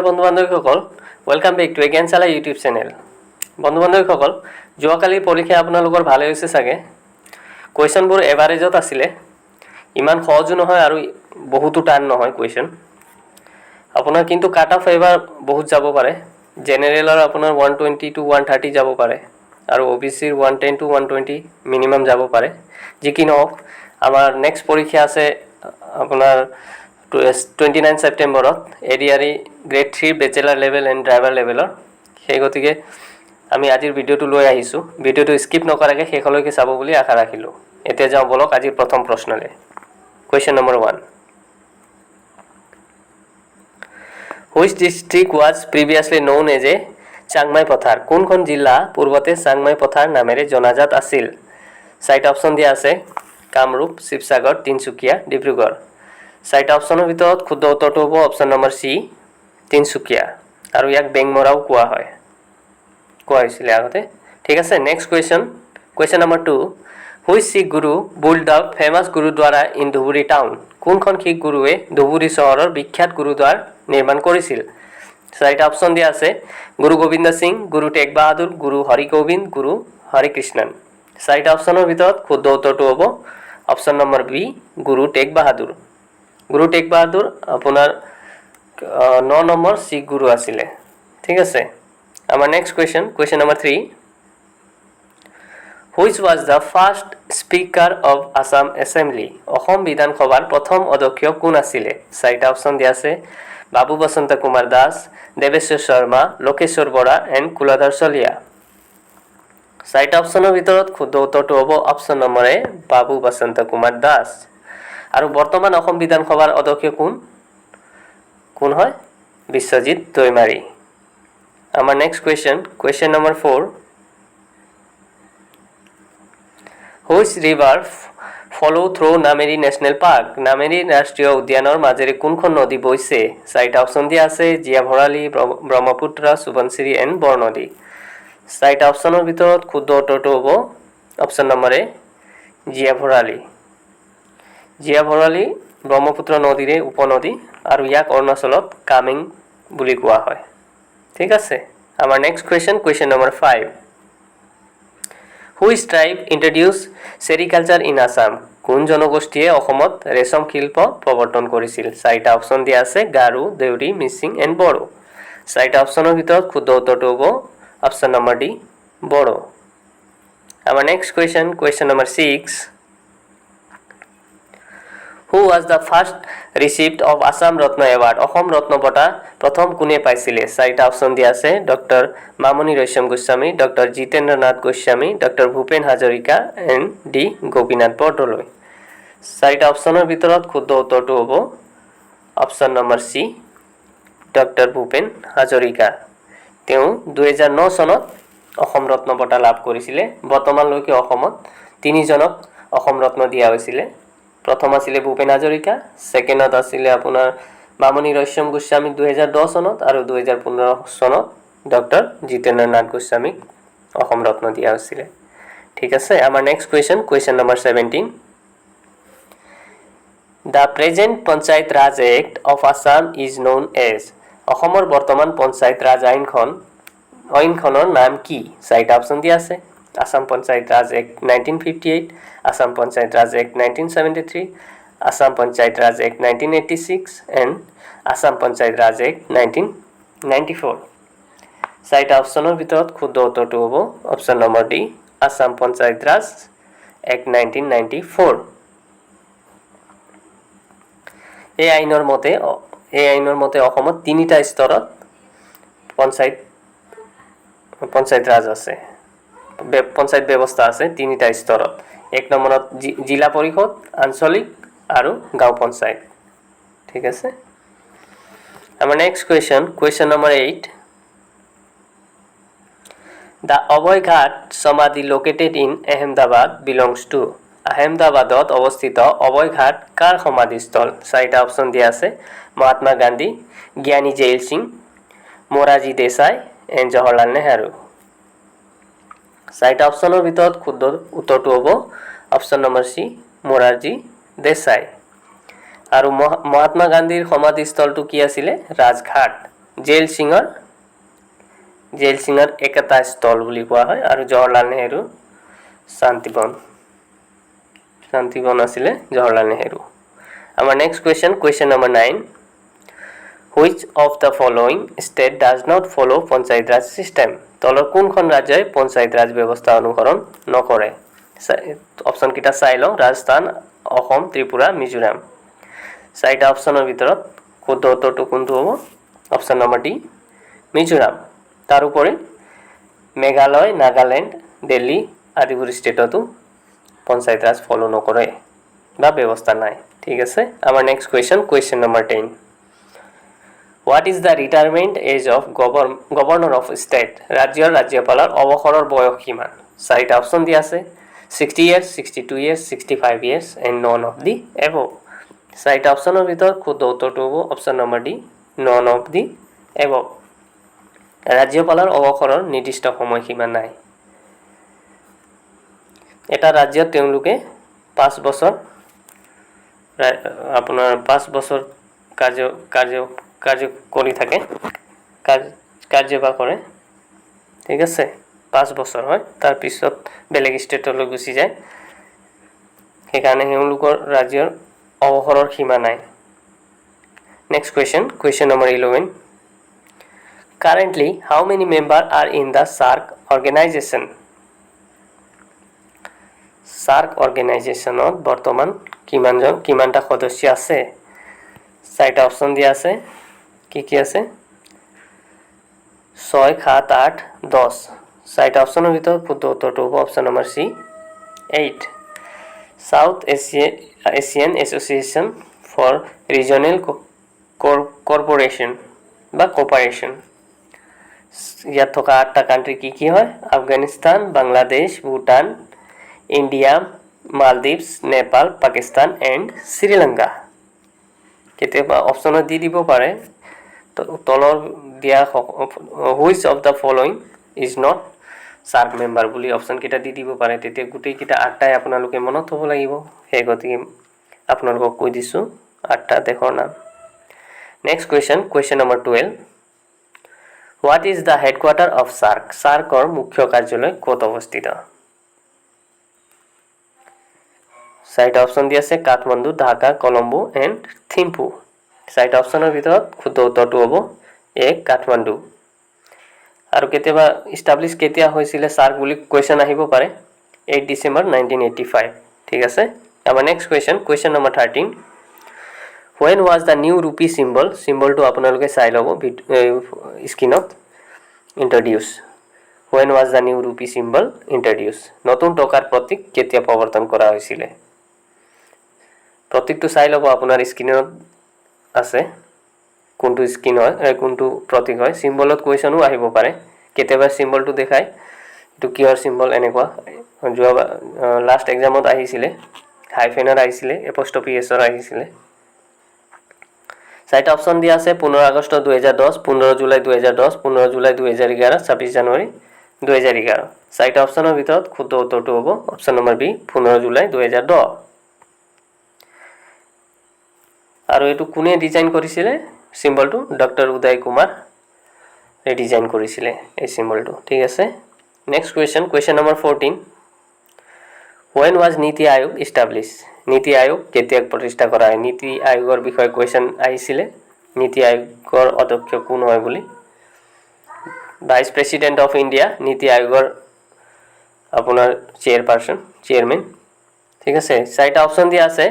বন্ধু বান্ধৱীসকল welcome back to Gyanshala YouTube channel. বন্ধু বান্ধৱীসকল যোৱাকালি পৰীক্ষা আপোনালোকৰ ভালে হৈছে চাগে। কুৱেশ্যনবোৰ এভাৰেজত আছিলে, ইমান সহজো নহয় আৰু বহুতো টান নহয় কুৱেশ্যন। আপোনাৰ কিন্তু কাট অফ এবাৰ বহুত যাব পাৰে। জেনেৰেলৰ আপোনাৰ 120 to 130 যাব পাৰে আৰু OBCৰ 110 to 120 মিনিমাম যাব পাৰে। যি কি নহওক আমাৰ নেক্সট পৰীক্ষা আছে আপোনাৰ 29 ছেপ্টেম্বৰত ADRE grade 3 bachelor level and driver লেভেলৰ। সেই গতিকে আমি আজিৰ ভিডিঅ'টো লৈ আহিছোঁ। ভিডিঅ'টো স্কিপ নকৰাকৈ শেষলৈকে চাব বুলি আশা ৰাখিলোঁ। এতিয়া যাওঁ বলক আজিৰ প্ৰথম প্ৰশ্নলৈ। Question number 1, which district was previously known as a Changmai Pathar? কোনখন জিলা পূৰ্বতে চাংমাই পথাৰ নামেৰে জনাজাত আছিল? চাৰিটা অপশ্যন দিয়া আছে, কামৰূপ, শিৱসাগৰ, তিনিচুকীয়া, ডিব্ৰুগড়। চাৰিটা অপশ্যনৰ ভিতৰত শুদ্ধ উত্তৰটো হ'ব অপশ্যন নম্বৰ চি, তিনিচুকীয়া। আৰু ইয়াক বেংমৰাও কোৱা হৈছিলে আগতে। ঠিক আছে, next question number 2, which Sikh guru built the famous gurdwara in Dhubri town? কোনখন শিখ গুৰুৱে ধুবুৰী চহৰৰ বিখ্যাত গুৰুদ্বাৰ নিৰ্মাণ কৰিছিল? চাৰিটা অপশ্যন দিয়া আছে, গুৰু গোবিন্দ সিং, গুৰু টেগ বাহাদুৰ, গুৰু হৰি গোবিন্দ, গুৰু হৰি কৃষ্ণন। চাৰিটা অপশ্যনৰ ভিতৰত শুদ্ধ উত্তৰটো হ'ব option number B, Guru Tegh বাহাদুৰ। গুৰু টেগ বাহাদুৰ আপোনাৰ 9 নম্বৰ শিখ গুৰু আছিলে। ঠিক আছে, আমাৰ next question number 3, which was the first speaker of Assam assembly? Assam বিধানসভাৰ প্ৰথম অধ্যক্ষ কোন আছিলে? চাৰিটা অপশ্যন দিয়া আছে, বাবু বসন্ত কুমাৰ দাস, দেৱেশ্বৰ শৰ্মা, লোকেশ্বৰ বৰা এণ্ড কুলধৰ চলিহা। চাৰিটা অপশ্যনৰ ভিতৰত শুদ্ধ উত্তৰটো হ'ব অপশ্যন নম্বৰ এ, বাবু বসন্ত কুমাৰ দাস। আৰু বৰ্তমান অসম বিধানসভাৰ অধ্যক্ষ কোন হয়? বিশ্বজিৎ দৈমাৰী। আমাৰ next question number 4, which river follow through Nameri national park? Nameri ৰাষ্ট্ৰীয় উদ্যানৰ মাজেৰে কোনখন নদী বৈছে? চাৰিটা অপশ্যন দিয়া আছে, জীয়া ভৰালী, ব্ৰহ্মপুত্ৰ, সোৱণশিৰি এণ্ড বৰনদী। চাৰিটা অপশ্যনৰ ভিতৰত শুদ্ধ উত্তৰটো হ'ব অপশ্যন নম্বৰ এ, জীয়া ভৰালী। জীয়া ভৰালী ব্ৰহ্মপুত্ৰ নদীৰে উপনদী আৰু ইয়াক অৰুণাচলত কামেং বুলি কোৱা হয়। ঠিক আছে, আমাৰ next question number 5, which tribe introduce sericulture in Assam? কোন জনগোষ্ঠীয়ে অসমত ৰেচম শিল্প প্ৰৱৰ্তন কৰিছিল? চাৰিটা অপশ্যন দিয়া আছে, গাৰো, দেউৰী, মিচিং এণ্ড বড়ো। চাৰিটা অপশ্যনৰ ভিতৰত শুদ্ধ উত্তৰটো হ'ব অপশ্যন নম্বৰ ডি, বড়ো। আমাৰ next question number 6, who was the first recipient of Assam Ratna award? Asom Ratna বঁটা প্ৰথম কোনে পাইছিলে? চাৰিটা অপশ্যন দিয়া আছে, doctor Mamoni Raisom Goswami, doctor Jitendra Nath Goswami, doctor Bhupen Hazarika and D Gopinath Bardoloi. চাৰিটা অপশ্যনৰ ভিতৰত শুদ্ধ উত্তৰটো হ'ব option number C, doctor Bhupen Hazarika. তেওঁ 2009 চনত অসম ৰত্ন বঁটা লাভ কৰিছিলে। বৰ্তমানলৈকে অসমত 3জনক অসম ৰত্ন দিয়া হৈছিলে। প্ৰথম আছিলে ভূপেন হাজৰিকা, ছেকেণ্ডত আছিলে আপোনাৰ মামণি ৰয়ছম গোস্বামী 2010 চনত, আৰু 2015 চনত ডক্টৰ জিতেন্দ্ৰ নাথ গোস্বামীক অসম ৰত্ন দিয়া হৈছিলে। ঠিক আছে, আমাৰ next question number 17, the present panchayat Raj act of Assam is known as? অসমৰ বৰ্তমান পঞ্চায়ত ৰাজ আইনখনৰ নাম কি? চাৰিটা অপশ্যন দিয়া আছে, আছাম পঞ্চায়ত ৰাজ act 1958, Assam panchayat Raj act 1973, Assam panchayat Raj act 1986 and Assam panchayat Raj act 1994। চাৰিটা অপশ্যনৰ ভিতৰত শুদ্ধ উত্তৰটো হ'ব option number D, Assam panchayat ৰাজ এক্ট 1994। এই আইনৰ মতে অসমত 3টা স্তৰত পঞ্চায়ত ৰাজ আছে, পঞ্চায়ত ব্যৱস্থা আছে 3টা স্তৰত। 1 নম্বৰত জিলা পৰিষদ, আঞ্চলিক আৰু গাঁও পঞ্চায়ত। ঠিক আছে, আমাৰ নেক্সট কুৱেশ্যন নম্বৰ 8, দ্য অভয় ঘাট সমাধি located in Ahmedabad belongs two? আহমেদাবাদত অৱস্থিত অভয় ঘাট কাৰ সমাধিস্থল? চাৰিটা অপশ্যন দিয়া আছে, মহাত্মা গান্ধী, জ্ঞানী জেইল সিং, মোৰাৰজী দেশাই এণ্ড জৱাহৰলাল নেহৰু। চাৰিটা অপশ্যনৰ ভিতৰত শুদ্ধ উত্তৰটো হ'ব option number C, Morarji Desai. আৰু মহাত্মা গান্ধীৰ সমাধিস্থলটো কি আছিলে? ৰাজঘাট। জেল সিঙৰ একতা স্থল বুলি কোৱা হয় আৰু জৱাহৰলাল নেহেৰু শান্তিবন আছিলে জৱাহৰলাল নেহেৰু আমাৰ next question number 9 which of the following state does not follow panchayat Raj system তলৰ কোনখন ৰাজ্যই পঞ্চায়ত ৰাজ ব্যৱস্থা অনুসৰণ নকৰে অপচন কিটা চাই লওঁ ৰাজস্থান অসম ত্ৰিপুৰা মিজোৰাম চাৰিটা অপচনৰ ভিতৰত শুদ্ধ উত্তৰটো কোনটো হ'ব অপচন নম্বৰ ডি মিজোৰাম তাৰ উপৰি মেঘালয় নাগালেণ্ড দিল্লী আদিবোৰ ষ্টেটতো পঞ্চায়ত ৰাজ ফলো নকৰে বা ব্যৱস্থা নাই ঠিক আছে আমাৰ next question number 10 What is the retirement age of governor of state ৰাজ্যৰ ৰাজ্যপালৰ অৱসৰৰ বয়স কিমান চাৰিটা অপচন দিয়া আছে 60 years 62 years 65 years and none of the above চাৰিটা অপচনৰ ভিতৰত শুদ্ধ উত্তৰটো হ'ব option number D none of the above ৰাজ্যপালৰ অৱসৰৰ নিৰ্দিষ্ট সময়সীমা নাই এটা ৰাজ্যত তেওঁলোকে 5 বছৰ আপোনাৰ 5 বছৰ কাৰ্য কৰি থাকে কাৰ্যবা কৰে ঠিক আছে 5 বছৰ হয় তাৰ পিছত বেলেগ ষ্টেটলৈ গুচি যায় সেইকাৰণে হেউলুকৰ ৰাজ্যৰ অৱসৰৰ সীমা নাই next question number 11 Currently how many members are in the SAARC organization SAARC organizationত বৰ্তমান কিমানটা সদস্য আছে চাৰিটা অপচন দিয়া আছে কি আছে 6 7 8 10 চাৰিটা অপচনৰ ভিতৰত শুদ্ধ উত্তৰটো হ'ব option number C 8 South Asian Association for Regional Cooperation বা Cooperation ইয়াত থকা 8টা কান্ট্ৰি কি হয় আফগানিস্তান বাংলাদেশ ভুটান ইন্ডিয়া মালদ্বীপছ নেপাল পাকিস্তান এণ্ড শ্ৰীলংকা কেতিয়াবা অপচনত দি দিব পাৰে তলৰ দিয়া which of the following is not SAARC member বুলি অপচন কিটা দি দিব পাৰে তেতিয়া গুটেই কিটা 8টাই আপোনালোকে মনত হ'ব লাগিব সেই গতিকে আপোনালোকক কৈ দিছো 8টা দেশৰ নাম next question number 12 What is the headquarter of SAARC SAARCৰ মুখ্য কাৰ্যালয় ক'ত অৱস্থিত চাৰিটা অপচন দিয়া আছে কাঠমাণ্ডু ঢাকা কলম্বো এণ্ড থিম্পু চাৰিটা অপচনৰ ভিতৰত শুদ্ধ উত্তৰটো হ'ব এক কাঠমাণ্ডু আৰু কেতিয়াবা এষ্টাবলিশ কেতিয়া হৈছিলে SAARC বুলি কোৱেশ্চন আহিব পাৰে 8 ডিসেম্বৰ 1985 ঠিক আছে আমাৰ next question number 13 When was the new rupee symbol to আপোনালোকে চাই লব স্ক্ৰিনত introduce When was the new rupee symbol introduced নতুন টকাৰ প্ৰতীক কেতিয়া প্ৰৱৰ্তন কৰা হৈছিল প্ৰতীকটো চাই লব আপোনাৰ স্ক্ৰিনত আছে কোনটো স্ক্ৰিন হয় কোনটো প্ৰতীক হয় সিম্বলত কোৱেশ্চনো আহিব পাৰে কেতিয়াবা সিম্বলটো দেখায় এটো কিহৰ সিম্বল এনেকুৱা যোৱা লাষ্ট এক্সামত আহিছিল হাইফেনৰ আহিছিল এপোষ্ট্ৰফি এছৰ আহিছিল চাৰিটা অপচন দিয়া আছে 15 আগষ্ট 2010 15 জুলাই 2010 15 জুলাই 2011 26 জানুৱাৰী 2011 চাৰিটা অপচনৰ ভিতৰত শুদ্ধ উত্তৰটো হ'ব অপচন নম্বৰ বি 15 জুলাই 2010 আৰু এটো কোনে ডিজাইন কৰিছিল সিম্বলটো ডক্টৰ উদয় কুমাৰ ডিজাইন কৰিছিল এই সিম্বলটো ঠিক আছে next question number 14 When was Niti Aayog established নীতি আয়োগ কেতিয়া প্ৰতিষ্ঠা কৰা হয় নীতি আয়োগৰ বিষয়ে কোৱেশ্চন আহিছিল নীতি আয়োগৰ অধ্যক্ষ কোন হয় বুলি ভাইস প্ৰেসিডেন্ট অফ ইন্ডিয়া নীতি আয়োগৰ আপোনাৰ চেয়াৰম্যান ঠিক আছে চাৰিটা অপচন দিয়া আছে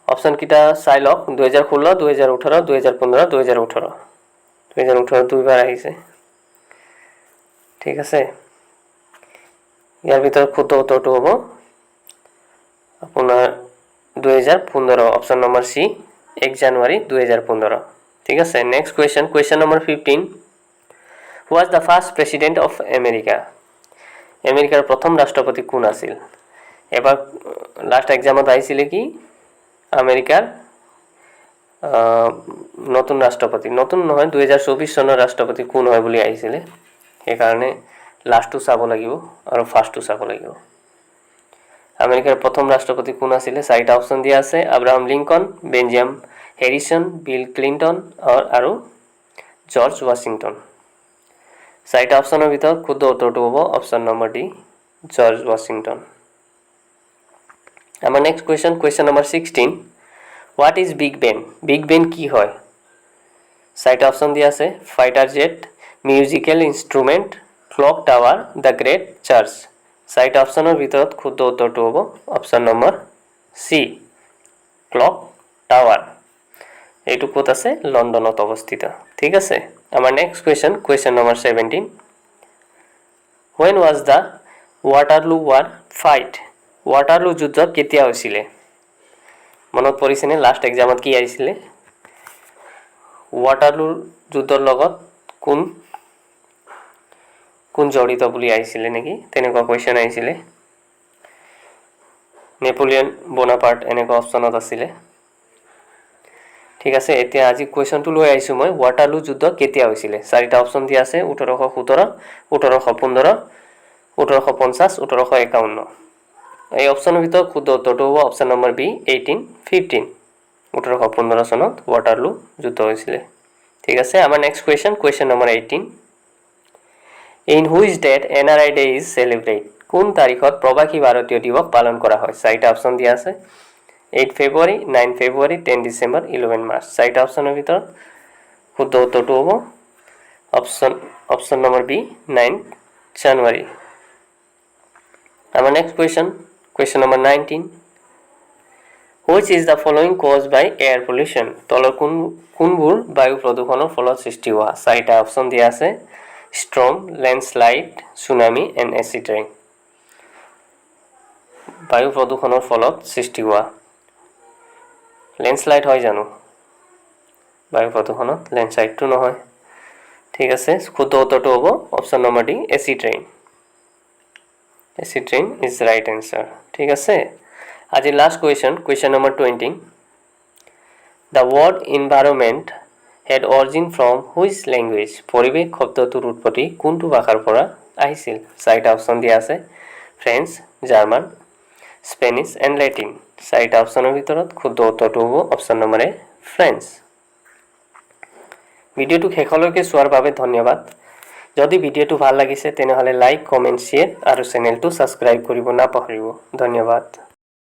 অপচন কিটা চাই লওক 2016 2018 2015 2018 2018 দুইবাৰ আহিছে ঠিক আছে ইয়াৰ ভিতৰত শুদ্ধ উত্তৰটো হ'ব আপোনাৰ 2015 অপচন নম্বৰ সি 1 জানুৱাৰী 2015 ঠিক আছে next question number 15 Who was the first president of America আমেৰিকাৰ প্ৰথম ৰাষ্ট্ৰপতি কোন আছিল এবাৰ লাষ্ট এক্সামত আহিছিল কি আমেৰিকাৰ নতুন ৰাষ্ট্ৰপতি নতুন নহয় 2024 চনৰ ৰাষ্ট্ৰপতি কোন হয় বুলি আহিছিল এই কাৰণে লাষ্টটো চাব লাগিব আৰু ফাৰ্ষ্টটো চাব লাগিব আমেৰিকাৰ প্ৰথম ৰাষ্ট্ৰপতি কোন আছিল চাৰিটা অপচন দিয়া আছে Abraham Lincoln Benjamin Harrison Bill Clinton আৰু জৰ্জ ৱাশ্বিংটন। চাৰিটা অপশ্যনৰ ভিতৰত শুদ্ধ উত্তৰটো হ'ব option number D George Washington. আমাৰ next question number 16 what is Big Ben? Big Ben কি হয়? চাৰিটা অপশ্যন দিয়া আছে fighter jet, musical instrument, clock tower, the great church. চাৰিটা অপশ্যনৰ ভিতৰত শুদ্ধ উত্তৰটো হ'ব option number C clock tower. এইটো ক'ত আছে? লণ্ডনত অৱস্থিত। ঠিক আছে। আমাৰ next question number 17 When was the Waterloo War fight? Waterloo যুদ্ধ কেতিয়া হৈছিলে? মনত পৰিছেনে লাষ্ট এক্সামত কি আহিছিলে? ৱাটাৰলু যুদ্ধৰ লগত কোন জড়িত বুলি আহিছিলে নেকি? তেনেকুৱা কুৱেশ্যন আহিছিলে। নেপোলিয়ন বনাপাৰ্ট এনেকুৱা অপশ্যনত আছিলে। ঠিক আছে, এতিয়া আজি কুৱেশ্যনটো লৈ আহিছোঁ মই ৱাটাৰলু যুদ্ধ কেতিয়া হৈছিলে? চাৰিটা অপশ্যন দিয়া আছে 1817, 1815, 1850, 1851। এই অপশ্যনৰ ভিতৰত শুদ্ধ উত্তৰটো হ'ব অপশ্যন নম্বৰ বি 1815। 1815 চনত ৱাটাৰলু যুদ্ধ হৈছিলে। ঠিক আছে, আমাৰ next question number 18 in which date NRI day is celebrate? কোন তাৰিখত প্ৰবাসী ভাৰতীয় দিৱস পালন কৰা হয়? চাৰিটা অপশ্যন দিয়া আছে 8 ফেব্ৰুৱাৰী, 9 ফেব্ৰুৱাৰী, 10 ডিচেম্বৰ, 11 মাৰ্চ। চাৰিটা অপশ্যনৰ ভিতৰত শুদ্ধ উত্তৰটো হ'ব অপশ্যন নম্বৰ বি 9 জানুৱাৰী। আমাৰ next question number 19 which is the following cause by air pollution? তলৰ কোনবোৰ বায়ু প্ৰদূষণৰ ফলত সৃষ্টি হোৱা? চাৰিটা অপশ্যন দিয়া আছে storm, landslide, tsunami and acid rain. বায়ু প্ৰদূষণৰ ফলত সৃষ্টি হোৱা লেণ্ডশ্লাইড হয় জানো? বায়ু প্ৰদূষণত লেণ্ডশ্লাইডটো নহয়। ঠিক আছে, শুদ্ধ উত্তৰটো হ'ব option number D acid rain. Acid rain is right answer. ঠিক আছে, আজি last question number 20 the word environment had origin from which language? পৰিৱেশ শব্দটোৰ উৎপত্তি কোনটো ভাষাৰ পৰা আহিছিল? চাৰিটা অপশ্যন দিয়া আছে French, German, Spanish and Latin. চাৰিটা অপশ্যনৰ ভিতৰত শুদ্ধ উত্তৰটো হ'ব অপশ্যন নম্বৰ এ ফ্ৰেঞ্চ। ভিডিঅ'টো শেষলৈকে চোৱাৰ বাবে ধন্যবাদ। যদি ভিডিঅ'টো ভাল লাগিছে তেনেহ'লে লাইক, কমেণ্ট, শ্বেয়াৰ আৰু চেনেলটো ছাবস্ক্ৰাইব কৰিব নাপাহৰিব। ধন্যবাদ।